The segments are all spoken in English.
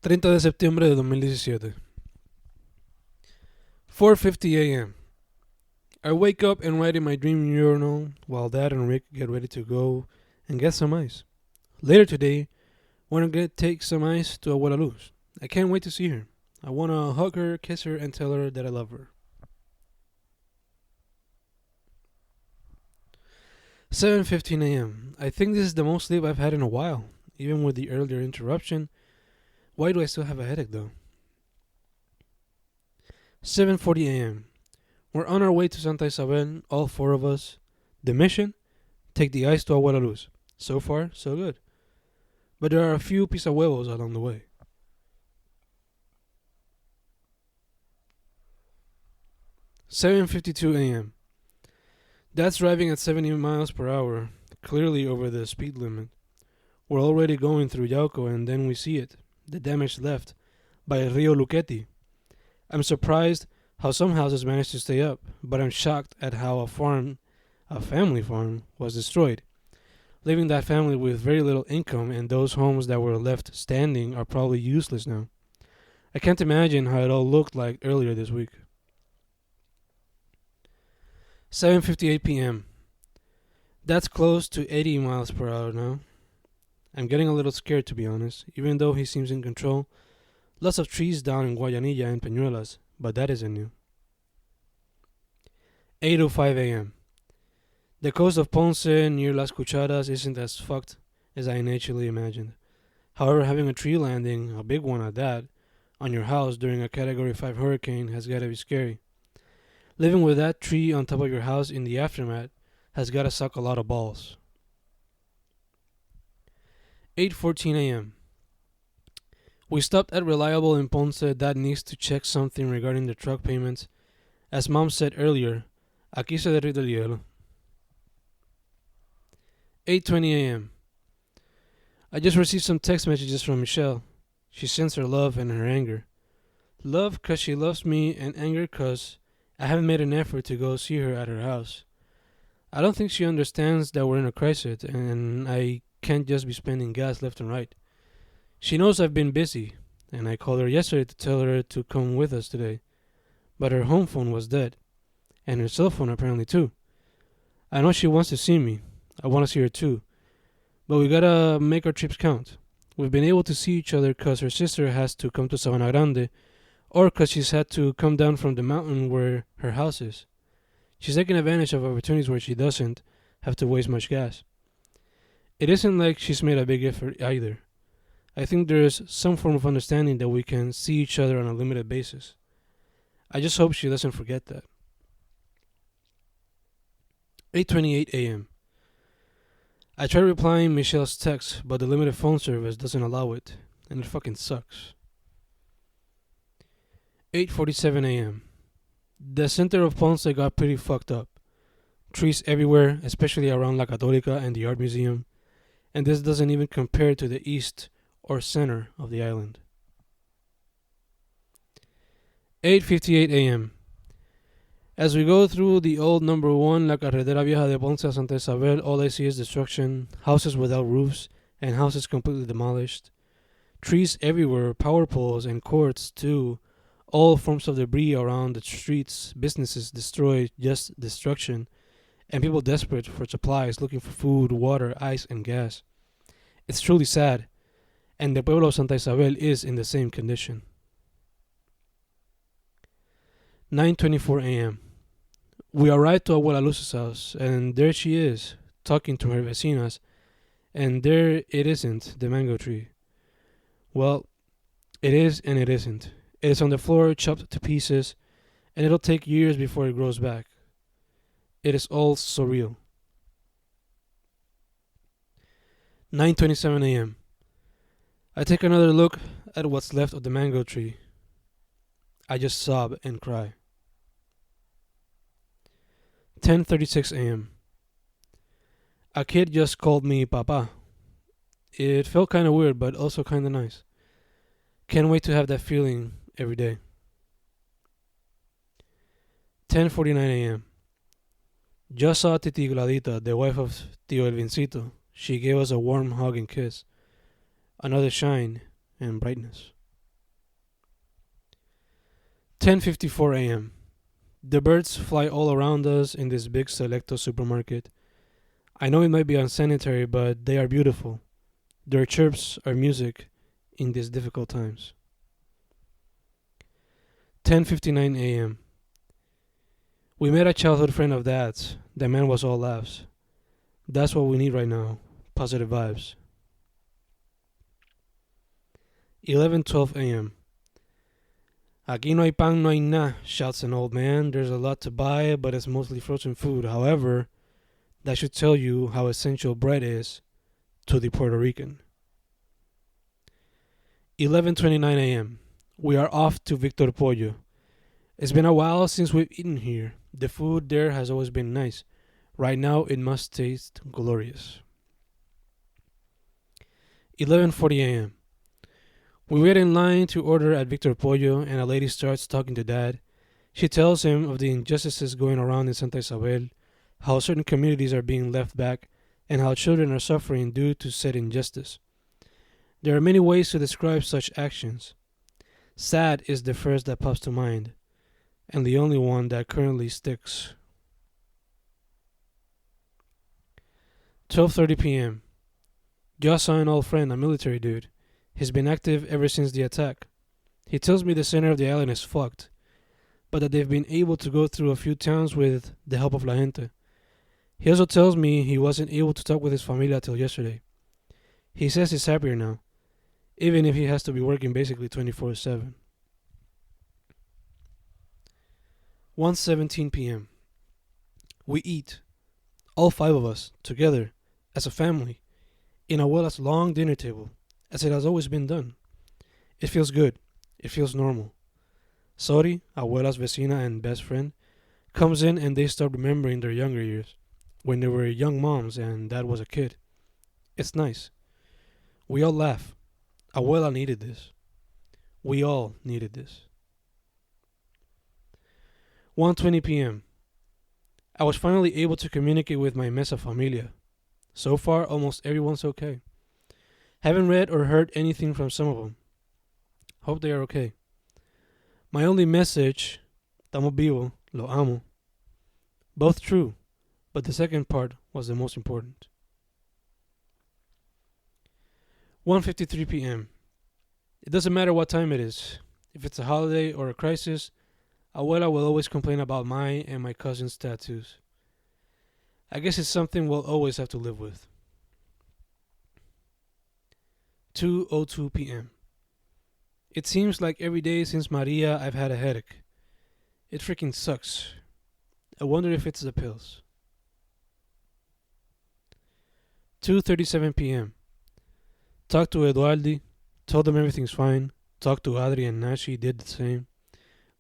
30 de septiembre de 2017. 4:50 a.m. I wake up and write in my dream journal while Dad and Rick get ready to go and get some ice. Later today, we're gonna take some ice to Abuela Luz. I can't wait to see her. I wanna hug her, kiss her, and tell her that I love her. 7:15 a.m. I think this is the most sleep I've had in a while, even with the earlier interruption. Why do I still have a headache though? 7:40 a.m. We're on our way to Santa Isabel, all four of us. The mission? Take the ice to Abuela Luz. So far, so good. But there are a few pisa huevos along the way. 7:52 a.m. Dad's driving at 70 miles per hour, clearly over the speed limit. We're already going through Yauco and then we see it, the damage left by Rio Luchetti. I'm surprised how some houses managed to stay up, but I'm shocked at how a family farm, was destroyed, leaving that family with very little income, and those homes that were left standing are probably useless now. I can't imagine how it all looked like earlier this week. 7:58 p.m. That's close to 80 miles per hour now. I'm getting a little scared, to be honest, even though he seems in control. Lots of trees down in Guayanilla and Peñuelas, but that isn't new. 8:05 a.m. The coast of Ponce near Las Cucharas isn't as fucked as I initially imagined. However, having a tree landing, a big one at that, on your house during a Category 5 hurricane has gotta be scary. Living with that tree on top of your house in the aftermath has gotta suck a lot of balls. 8:14 a.m. We stopped at Reliable in Ponce that needs to check something regarding the truck payments. As Mom said earlier, aquí se derrite el hielo. 8:20 a.m. I just received some text messages from Michelle. She sends her love and her anger. Love 'cause she loves me, and anger 'cause I haven't made an effort to go see her at her house. I don't think she understands that we're in a crisis and I can't just be spending gas left and right. She knows I've been busy, and I called her yesterday to tell her to come with us today. But her home phone was dead, and her cell phone apparently too. I know she wants to see me. I want to see her too. But we gotta make our trips count. We've been able to see each other 'cause her sister has to come to Sabana Grande, or 'cause she's had to come down from the mountain where her house is. She's taking advantage of opportunities where she doesn't have to waste much gas. It isn't like she's made a big effort either. I think there's some form of understanding that we can see each other on a limited basis. I just hope she doesn't forget that. 8:28 a.m. I tried replying Michelle's text, but the limited phone service doesn't allow it, and it fucking sucks. 8:47 a.m. The center of Ponce got pretty fucked up. Trees everywhere, especially around La Católica and the art museum, and this doesn't even compare to the east or center of the island. 8:58 a.m. As we go through the old number 1 La Carretera Vieja de Ponce a Santa Isabel, all I see is destruction, houses without roofs, and houses completely demolished. Trees everywhere, power poles and cords too, all forms of debris around the streets, businesses destroyed, just destruction, and people desperate for supplies, looking for food, water, ice, and gas. It's truly sad, and the pueblo of Santa Isabel is in the same condition. 9:24 a.m. We arrived to Abuela Luz's house, and there she is, talking to her vecinas, and there it isn't, the mango tree. Well, it is and it isn't. It is on the floor, chopped to pieces, and it'll take years before it grows back. It is all surreal. 9:27 a.m. I take another look at what's left of the mango tree. I just sob and cry. 10:36 a.m. A kid just called me Papa. It felt kind of weird, but also kind of nice. Can't wait to have that feeling every day. 10:49 a.m. Just saw Titi Gladita, the wife of Tio Elvincito. She gave us a warm hug and kiss. Another shine and brightness. 10:54 a.m. The birds fly all around us in this big Selecto supermarket. I know it might be unsanitary, but they are beautiful. Their chirps are music in these difficult times. 10:59 a.m. We met a childhood friend of Dad's. The man was all laughs. That's what we need right now. Positive vibes. 11:12 a.m. Aquí no hay pan, no hay nada, shouts an old man. There's a lot to buy, but it's mostly frozen food. However, that should tell you how essential bread is to the Puerto Rican. 11:29 a.m. We are off to Victor Pollo. It's been a while since we've eaten here. The food there has always been nice. Right now, it must taste glorious. 11:40 a.m. We wait in line to order at Victor Pollo, and a lady starts talking to Dad. She tells him of the injustices going around in Santa Isabel, how certain communities are being left back, and how children are suffering due to said injustice. There are many ways to describe such actions. Sad is the first that pops to mind, and the only one that currently sticks. 12:30 p.m. Just saw an old friend, a military dude. He's been active ever since the attack. He tells me the center of the island is fucked, but that they've been able to go through a few towns with the help of La Gente. He also tells me he wasn't able to talk with his familia till yesterday. He says he's happier now, even if he has to be working basically 24/7. 1:17 p.m. We eat, all five of us, together, as a family, in Abuela's long dinner table, as it has always been done. It feels good. It feels normal. Sori, Abuela's vecina and best friend, comes in and they start remembering their younger years, when they were young moms and Dad was a kid. It's nice. We all laugh. Abuela needed this. We all needed this. 1:20 p.m. I was finally able to communicate with my mesa familia. So far, almost everyone's okay. Haven't read or heard anything from some of them. Hope they are okay. My only message, estamos vivos, lo amo. Both true, but the second part was the most important. 1:53 p.m. It doesn't matter what time it is. If it's a holiday or a crisis, Abuela will always complain about my and my cousin's tattoos. I guess it's something we'll always have to live with. 2:02 p.m. It seems like every day since Maria I've had a headache. It freaking sucks. I wonder if it's the pills. 2:37 p.m. Talked to Eduardi, told them everything's fine. Talked to Adri and Nashi, did the same.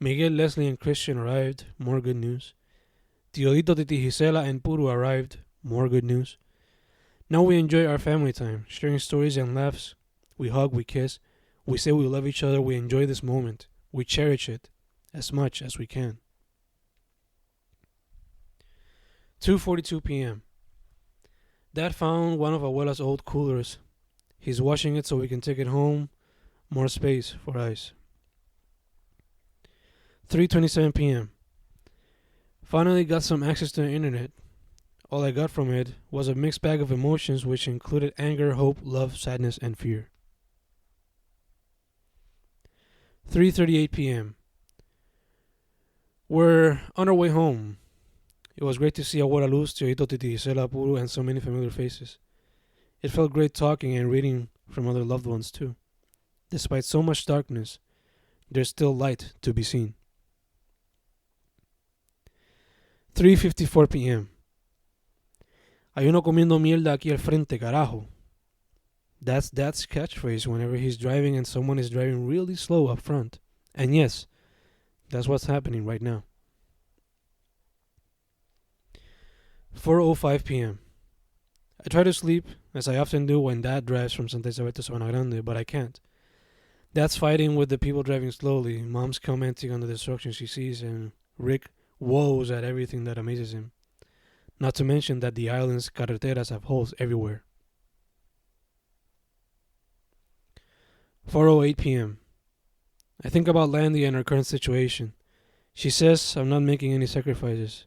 Miguel, Leslie, and Christian arrived, more good news. Teodito, Titi Gisela, and Puru arrived, more good news. Now we enjoy our family time, sharing stories and laughs. We hug, we kiss, we say we love each other, we enjoy this moment, we cherish it as much as we can. 2:42 p.m. Dad found one of Abuela's old coolers. He's washing it so we can take it home. More space for ice. 3:27 p.m. Finally got some access to the internet. All I got from it was a mixed bag of emotions which included anger, hope, love, sadness, and fear. 3:38 p.m. We're on our way home. It was great to see Abuela Luz, Teodito, Titi Gisela, Puru, and so many familiar faces. It felt great talking and reading from other loved ones too. Despite so much darkness, there's still light to be seen. 3:54 p.m. Hay uno comiendo mierda aquí al frente, carajo. That's Dad's catchphrase whenever he's driving and someone is driving really slow up front. And yes, that's what's happening right now. 4:05 p.m. I try to sleep, as I often do when Dad drives from Santa Isabel to Sabana Grande, but I can't. Dad's fighting with the people driving slowly, Mom's commenting on the destruction she sees, and Rick woes at everything that amazes him. Not to mention that the island's carreteras have holes everywhere. 4:08 p.m. I think about Landy and her current situation. She says I'm not making any sacrifices.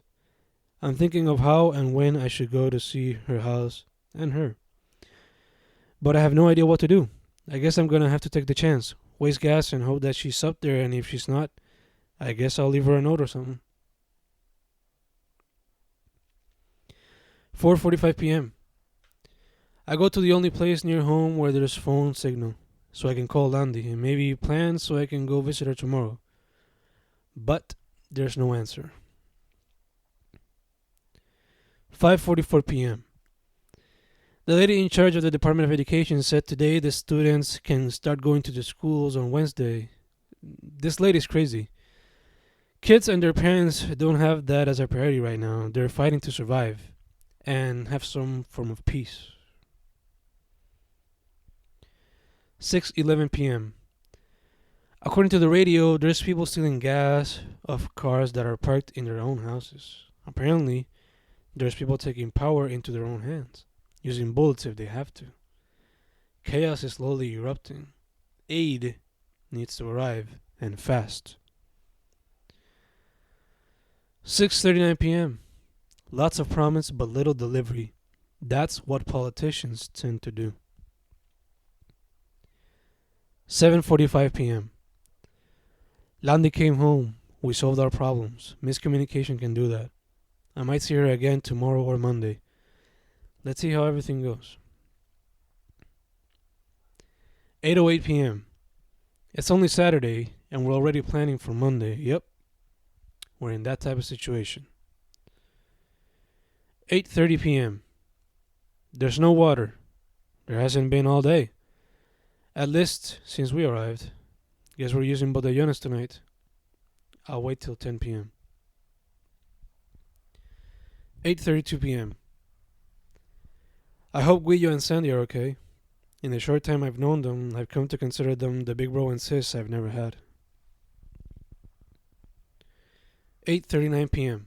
I'm thinking of how and when I should go to see her house and her. But I have no idea what to do. I guess I'm gonna have to take the chance, waste gas, and hope that she's up there, and if she's not, I guess I'll leave her a note or something. 4:45 p.m. I go to the only place near home where there's phone signal, so I can call Landy and maybe plan so I can go visit her tomorrow. But there's no answer. 5:44 p.m. The lady in charge of the Department of Education said today the students can start going to the schools on Wednesday. This lady's crazy. Kids and their parents don't have that as a priority right now. They're fighting to survive and have some form of peace. 6:11 p.m. According to the radio, there's people stealing gas of cars that are parked in their own houses. Apparently, there's people taking power into their own hands, using bullets if they have to. Chaos is slowly erupting. Aid needs to arrive, and fast. 6:39 p.m. Lots of promise but little delivery. That's what politicians tend to do. 7:45 p.m. Landy came home. We solved our problems. Miscommunication can do that. I might see her again tomorrow or Monday. Let's see how everything goes. 8:08 p.m. It's only Saturday and we're already planning for Monday. Yep. We're in that type of situation. 8:30 p.m. There's no water. There hasn't been all day. At least since we arrived. Guess we're using botellones tonight. I'll wait till 10 p.m. 8:32 p.m. I hope Guillo and Sandy are okay. In the short time I've known them, I've come to consider them the big bro and sis I've never had. 8:39 p.m.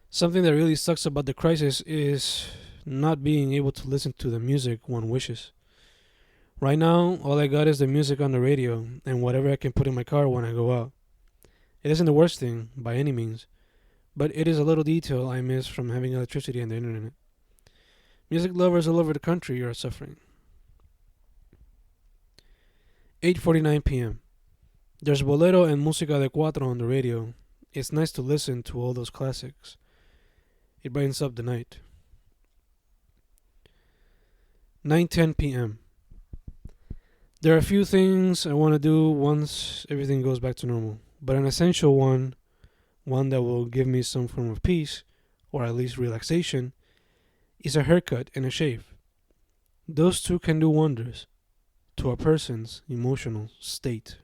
Something that really sucks about the crisis is not being able to listen to the music one wishes. Right now, all I got is the music on the radio and whatever I can put in my car when I go out. It isn't the worst thing, by any means, but it is a little detail I miss from having electricity and the internet. Music lovers all over the country are suffering. 8:49 p.m. There's Bolero and Música de Cuatro on the radio. It's nice to listen to all those classics. It brightens up the night. 9:10 p.m. There are a few things I want to do once everything goes back to normal, but an essential one that will give me some form of peace, or at least relaxation, is a haircut and a shave. Those two can do wonders to a person's emotional state.